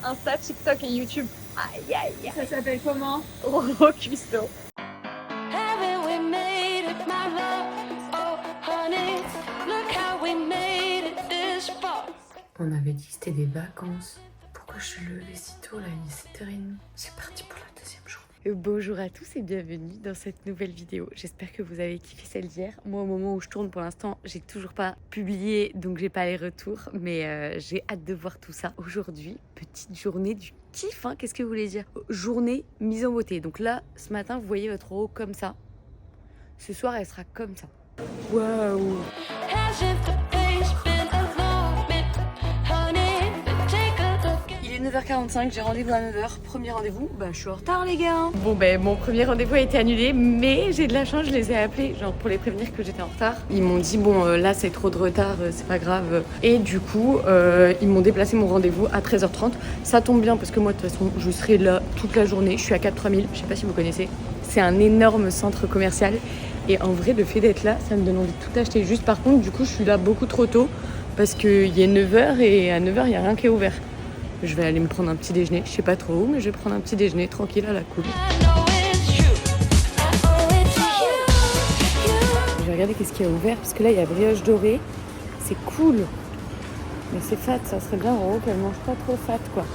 Insta, TikTok et YouTube. Aïe aïe aïe. Ça s'appelle comment? Roro Cuistot. On avait dit que c'était des vacances. Pourquoi je suis levée si tôt là, il est 7h30. C'est parti pour la deuxième journée. Bonjour à tous et bienvenue dans cette nouvelle vidéo. J'espère que vous avez kiffé celle d'hier. Moi, au moment où je tourne, pour l'instant, j'ai toujours pas publié, donc j'ai pas les retours, mais j'ai hâte de voir tout ça. Aujourd'hui, petite journée du kiff, hein. Qu'est-ce que vous voulez dire? Journée mise en beauté. Donc là, ce matin, vous voyez votre Roro comme ça. Ce soir, elle sera comme ça. Waouh! Il est 9h45, j'ai rendez-vous à 9h. Premier rendez-vous, je suis en retard les gars. Bon mon premier rendez-vous a été annulé, mais j'ai de la chance, je les ai appelés genre pour les prévenir que j'étais en retard. Ils m'ont dit là c'est trop de retard, c'est pas grave. Et du coup ils m'ont déplacé mon rendez-vous à 13h30. Ça tombe bien parce que moi de toute façon je serai là toute la journée. Je suis à 4-3000, je sais pas si vous connaissez. C'est un énorme centre commercial. Et en vrai le fait d'être là, ça me donne envie de tout acheter. Juste par contre du coup je suis là beaucoup trop tôt parce qu'il est 9h et à 9h il n'y a rien qui est ouvert. Je vais aller me prendre un petit déjeuner, je sais pas trop où, mais je vais prendre un petit déjeuner tranquille à la cool. Je vais regarder qu'est-ce qu'il y a ouvert, parce que là il y a brioche dorée, c'est cool. Mais c'est fat, ça serait bien en haut qu'elle mange pas trop fat quoi.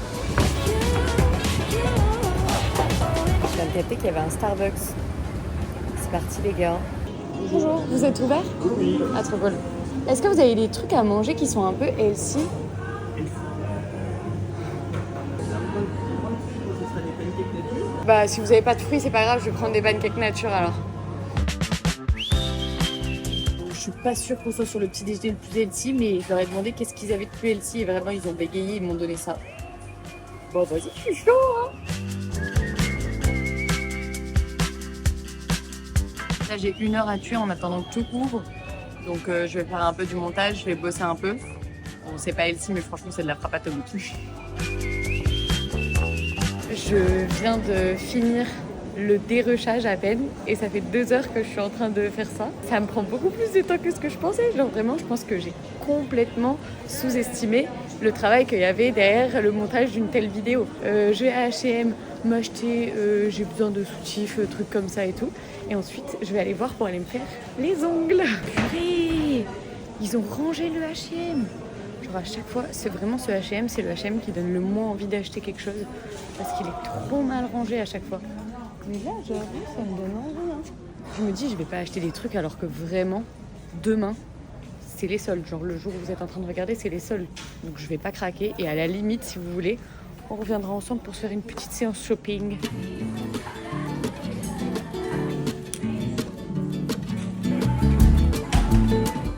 Je viens de capter qu'il y avait un Starbucks. C'est parti les gars. Bonjour, vous êtes ouverts? Oui. Ah trop cool. Est-ce que vous avez des trucs à manger qui sont un peu healthy? Si vous avez pas de fruits, c'est pas grave, je vais prendre des pancakes nature alors. Je suis pas sûre qu'on soit sur le petit déjeuner le plus healthy, mais je leur ai demandé qu'est-ce qu'ils avaient de plus healthy et vraiment ils ont bégayé, ils m'ont donné ça. Bon vas-y, je suis chaud hein. Là j'ai 1 heure à tuer en attendant que tout ouvre. Donc je vais faire un peu du montage, je vais bosser un peu. Bon c'est pas healthy mais franchement c'est de la frappe à au bout. Je viens de finir le déruchage à peine et ça fait 2 heures que je suis en train de faire ça. Ça me prend beaucoup plus de temps que ce que je pensais. Genre vraiment, je pense que j'ai complètement sous-estimé le travail qu'il y avait derrière le montage d'une telle vidéo. Je vais à H&M m'acheter, j'ai besoin de soutifs, trucs comme ça et tout. Et ensuite, je vais aller voir pour aller me faire les ongles. Purée, ils ont rangé le H&M. Genre à chaque fois, c'est vraiment ce H&M, c'est le H&M qui donne le moins envie d'acheter quelque chose parce qu'il est trop mal rangé à chaque fois. Mais là, j'avoue, ça me donne envie. Hein. Je me dis, je vais pas acheter des trucs alors que vraiment, demain, c'est les soldes. Genre le jour où vous êtes en train de regarder, c'est les soldes. Donc je vais pas craquer et à la limite, si vous voulez, on reviendra ensemble pour se faire une petite séance shopping.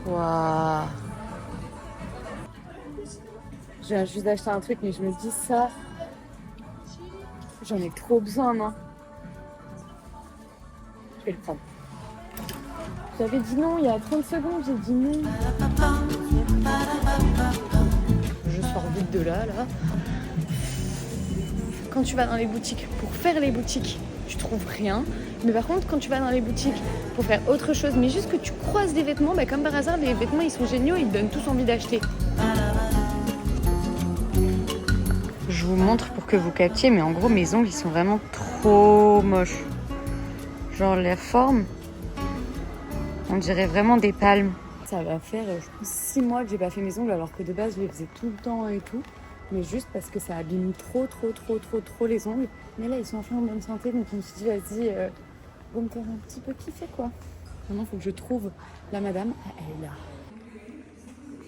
Waouh! Je viens juste d'acheter un truc, mais je me dis ça, j'en ai trop besoin, non? Je vais le prendre. J'avais dit non il y a 30 secondes, j'ai dit non. Je sors vite de là. Quand tu vas dans les boutiques pour faire les boutiques, tu trouves rien. Mais par contre, quand tu vas dans les boutiques pour faire autre chose, mais juste que tu croises des vêtements, comme par hasard, les vêtements ils sont géniaux, ils te donnent tous envie d'acheter. Je vous montre pour que vous captiez, mais en gros mes ongles ils sont vraiment trop moches. Genre la forme, on dirait vraiment des palmes. Ça va faire je pense 6 mois que j'ai pas fait mes ongles alors que de base je les faisais tout le temps et tout. Mais juste parce que ça abîme trop les ongles. Mais là ils sont enfin en bonne santé donc je me suis dit vas-y, on me faire un petit peu kiffer quoi. Maintenant faut que je trouve la madame, elle est là.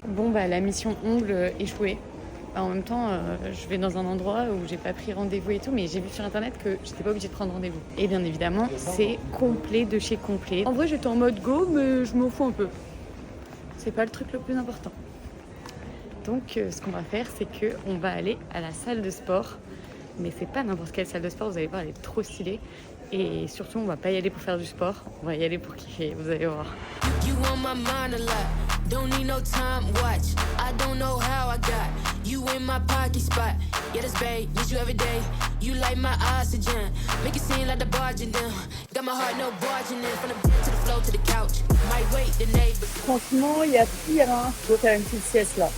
Bon la mission ongles échouée. En même temps, je vais dans un endroit où j'ai pas pris rendez-vous et tout, mais j'ai vu sur internet que j'étais pas obligée de prendre rendez-vous. Et bien évidemment, c'est complet de chez complet. En vrai, j'étais en mode go, mais je m'en fous un peu. C'est pas le truc le plus important. Donc, ce qu'on va faire, c'est que on va aller à la salle de sport. Mais c'est pas n'importe quelle salle de sport, vous allez voir, elle est trop stylée. Et surtout, on va pas y aller pour faire du sport, on va y aller pour kiffer, vous allez voir. Don't need no time watch. I don't know how I got you in my pocket spot. Yeah, that's babe, need you every day. You like my oxygen. Make it seem like the barging down. Got my heart no barging in. From the bed to the floor to the couch. Might wait the neighbor. Franchement, il y a pire, hein. Je dois faire une petite sieste là.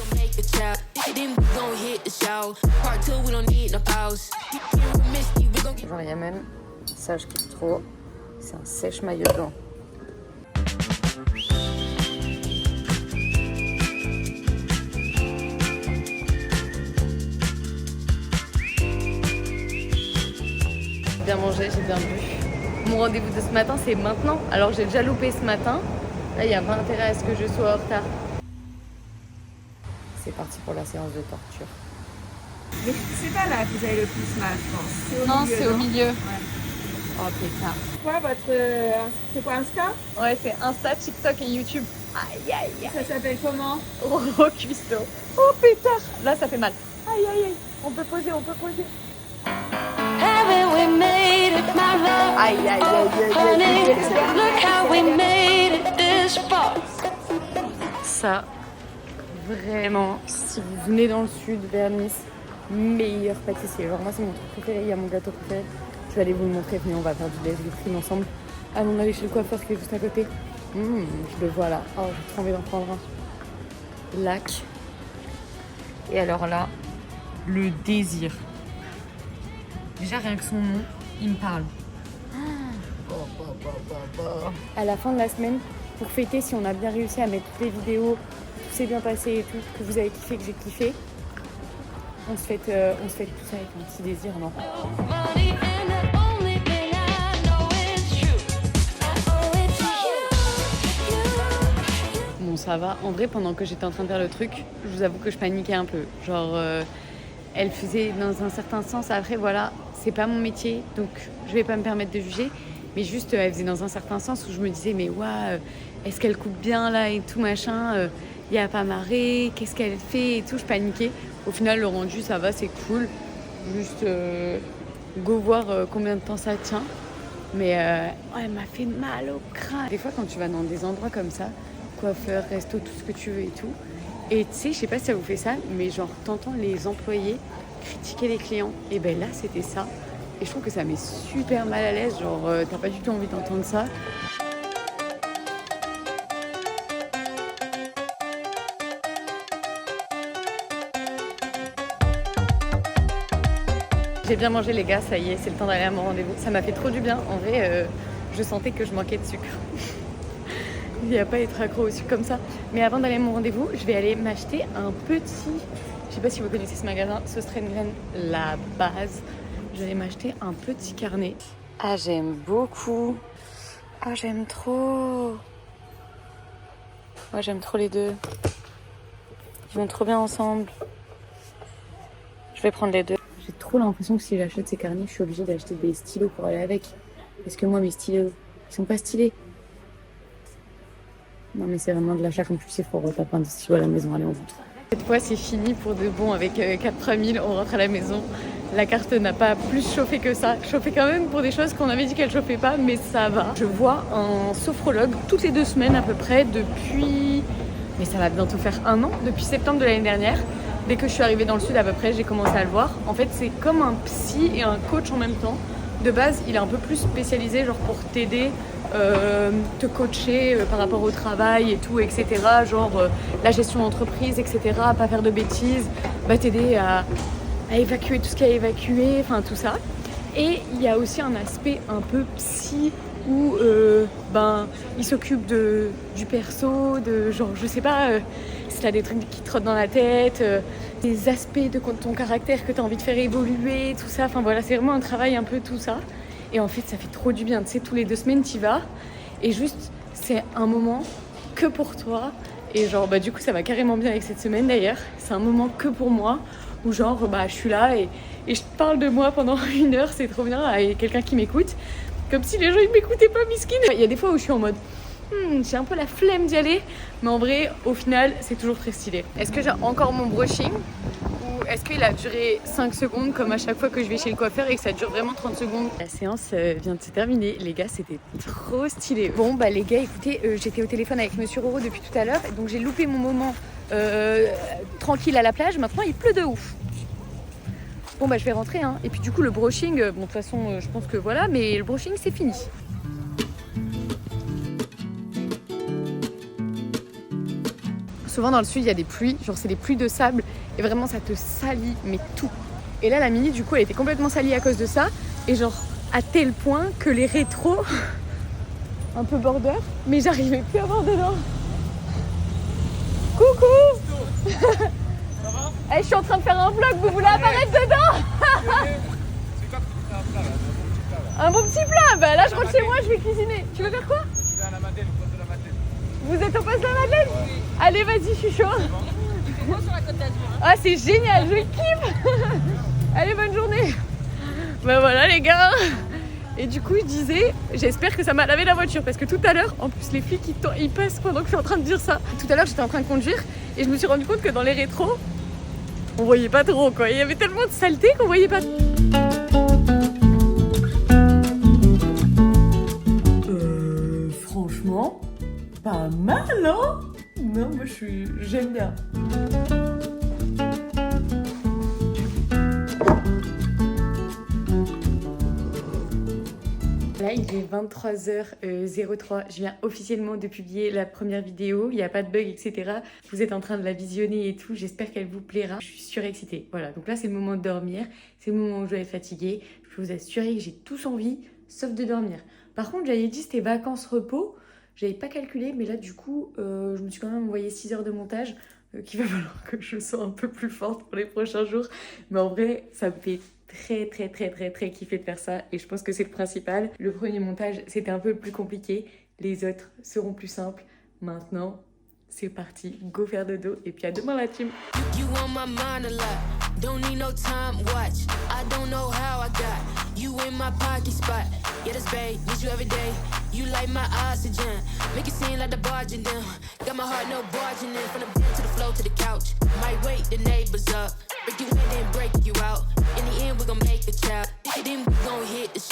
Genre, il y a même, ça je kiffe trop, c'est un sèche-maillot de bain. J'ai bien mangé, j'ai bien bu. Mon rendez-vous de ce matin, c'est maintenant. Alors j'ai déjà loupé ce matin. Là, il n'y a pas intérêt à ce que je sois en retard. C'est parti pour la séance de torture. Mais c'est pas là que vous avez le plus mal, je pense. Non, c'est au milieu. Ouais. Oh putain. C'est quoi c'est quoi Insta? Ouais, c'est Insta, TikTok et YouTube. Aïe aïe aïe. Ça s'appelle comment? Roro cuistot. Oh putain. Là, ça fait mal. Aïe aïe aïe. On peut poser, on peut poser. Aïe aïe aïe aïe aïe. Ça, vraiment, si vous venez dans le sud, vers Nice, meilleur pâtissier. Genre moi c'est mon truc préféré, il y a mon gâteau préféré. Je vais aller vous le montrer, venez on va faire du déj vitrine ensemble. Avant d'aller chez le coiffeur qui est juste à côté. Je le vois là. Oh j'ai trop envie d'en prendre un. Lac. Et alors là, le désir. Déjà rien que son nom, il me parle. À la fin de la semaine, pour fêter si on a bien réussi à mettre toutes les vidéos, tout s'est bien passé et tout, que vous avez kiffé, que j'ai kiffé, on se fête tout ça avec un petit désir, non? Bon ça va, en vrai pendant que j'étais en train de faire le truc, je vous avoue que je paniquais un peu. Genre elle faisait dans un certain sens, après voilà, c'est pas mon métier, donc je vais pas me permettre de juger. Mais juste, elle faisait dans un certain sens où je me disais, mais ouais, est-ce qu'elle coupe bien là et tout machin, y a pas marée, qu'est-ce qu'elle fait et tout, je paniquais. Au final, le rendu, ça va, c'est cool. Juste, go voir combien de temps ça tient. Mais elle m'a fait mal au crâne. Des fois, quand tu vas dans des endroits comme ça, coiffeur, resto, tout ce que tu veux et tout, et tu sais, je sais pas si ça vous fait ça, mais genre, t'entends les employés critiquer les clients. Et ben là, c'était ça. Et je trouve que ça met super mal à l'aise, genre t'as pas du tout envie d'entendre ça. J'ai bien mangé les gars, ça y est, c'est le temps d'aller à mon rendez-vous. Ça m'a fait trop du bien, en vrai je sentais que je manquais de sucre. Il n'y a pas à être accro au sucre comme ça. Mais avant d'aller à mon rendez-vous, je vais aller m'acheter un petit... Je sais pas si vous connaissez ce magasin, Sauce Rengren, la base. Je vais m'acheter un petit carnet. Ah, j'aime beaucoup. Ah, j'aime trop. Moi, j'aime trop les deux. Ils vont trop bien ensemble. Je vais prendre les deux. J'ai trop l'impression que si j'achète ces carnets, je suis obligée d'acheter des stylos pour aller avec. Parce que moi, mes stylos, ils sont pas stylés. Non, mais c'est vraiment de l'achat compulsif pour taper un stylo à la maison. Allez, on rentre. Cette fois, c'est fini pour de bon avec 4-3000. On rentre à la maison. La carte n'a pas plus chauffé que ça. Chauffé quand même pour des choses qu'on avait dit qu'elle chauffait pas, mais ça va. Je vois un sophrologue toutes les 2 semaines à peu près depuis... Mais ça va bientôt faire 1 an, depuis septembre de l'année dernière. Dès que je suis arrivée dans le sud à peu près, j'ai commencé à le voir. En fait, c'est comme un psy et un coach en même temps. De base, il est un peu plus spécialisé genre pour t'aider, te coacher par rapport au travail et tout, etc. Genre la gestion d'entreprise, etc. À pas faire de bêtises, t'aider à évacuer tout ce qu'il y a à évacuer, enfin tout ça. Et il y a aussi un aspect un peu psy où il s'occupe du perso, de genre je sais pas si t'as des trucs qui te trottent dans la tête, des aspects de ton caractère que t'as envie de faire évoluer, tout ça. Enfin voilà, c'est vraiment un travail un peu tout ça. Et en fait ça fait trop du bien, tu sais, tous les 2 semaines t'y vas et juste c'est un moment que pour toi. Et genre du coup ça va carrément bien avec cette semaine d'ailleurs. C'est un moment que pour moi où genre je suis là et je parle de moi pendant 1 heure, c'est trop bien, avec quelqu'un qui m'écoute. Comme si les gens ils m'écoutaient pas, miskin. Il y a des fois où je suis en mode j'ai un peu la flemme d'y aller, mais en vrai au final c'est toujours très stylé. Est-ce que j'ai encore mon brushing ou est-ce qu'il a duré 5 secondes comme à chaque fois que je vais chez le coiffeur et que ça dure vraiment 30 secondes? La séance vient de se terminer, les gars, c'était trop stylé. Bon les gars, écoutez, j'étais au téléphone avec Monsieur Roro depuis tout à l'heure, donc j'ai loupé mon moment tranquille à la plage. Maintenant il pleut de ouf. Bon je vais rentrer hein. Et puis du coup le brushing, de toute façon je pense que voilà, mais le brushing c'est fini. Souvent dans le sud il y a des pluies, genre c'est des pluies de sable et vraiment ça te salit mais tout. Et là la Mini du coup elle était complètement salie à cause de ça et genre à tel point que les rétros un peu border mais j'arrivais plus à voir dedans. Coucou. Hey, je suis en train de faire un vlog, vous voulez apparaître dedans? C'est quoi que tu fais un plat là? Un bon petit plat? Bah là je rentre chez moi, je vais cuisiner. Tu veux faire quoi? Je vais à la Madeleine, au poste de la Madeleine. Vous êtes au poste de la Madeleine? Oui. Allez vas-y, je suis chaud. C'est bon sur la Côte d'Azur. Ah c'est génial, je kiffe. Allez bonne journée. Bah voilà les gars. Et du coup je disais, j'espère que ça m'a lavé la voiture parce que tout à l'heure, en plus les flics ils passent pendant que je suis en train de dire ça. Tout à l'heure j'étais en train de conduire et je me suis rendu compte que dans les rétros, on voyait pas trop quoi. Il y avait tellement de saleté qu'on voyait pas. Franchement, pas mal hein. Non moi j'aime bien. Là il est 23h03, je viens officiellement de publier la première vidéo, il n'y a pas de bug etc. Vous êtes en train de la visionner et tout, j'espère qu'elle vous plaira. Je suis surexcitée, voilà, donc là c'est le moment de dormir, c'est le moment où je vais être fatiguée. Je peux vous assurer que j'ai tous envie, sauf de dormir. Par contre j'avais dit c'était vacances repos, j'avais pas calculé, mais là du coup je me suis quand même envoyé 6 heures de montage, qu'il va falloir que je sois un peu plus forte pour les prochains jours. Mais en vrai ça me fait très kiffé de faire ça et je pense que c'est le principal. Le premier montage c'était un peu plus compliqué, les autres seront plus simples. Maintenant c'est parti, go faire dodo et puis à demain la team. You on my mind a lot, don't need no time watch. I don't know how I got you in my pocket spot. Yeah that's babe, need you every day. You like my oxygen, make it seem like the barging down. Got my heart no barging in, from the bed to the floor to the couch. Might wake the neighbors up, break you in and break you out. In the end we gon' make a child, then we gon' hit the shot.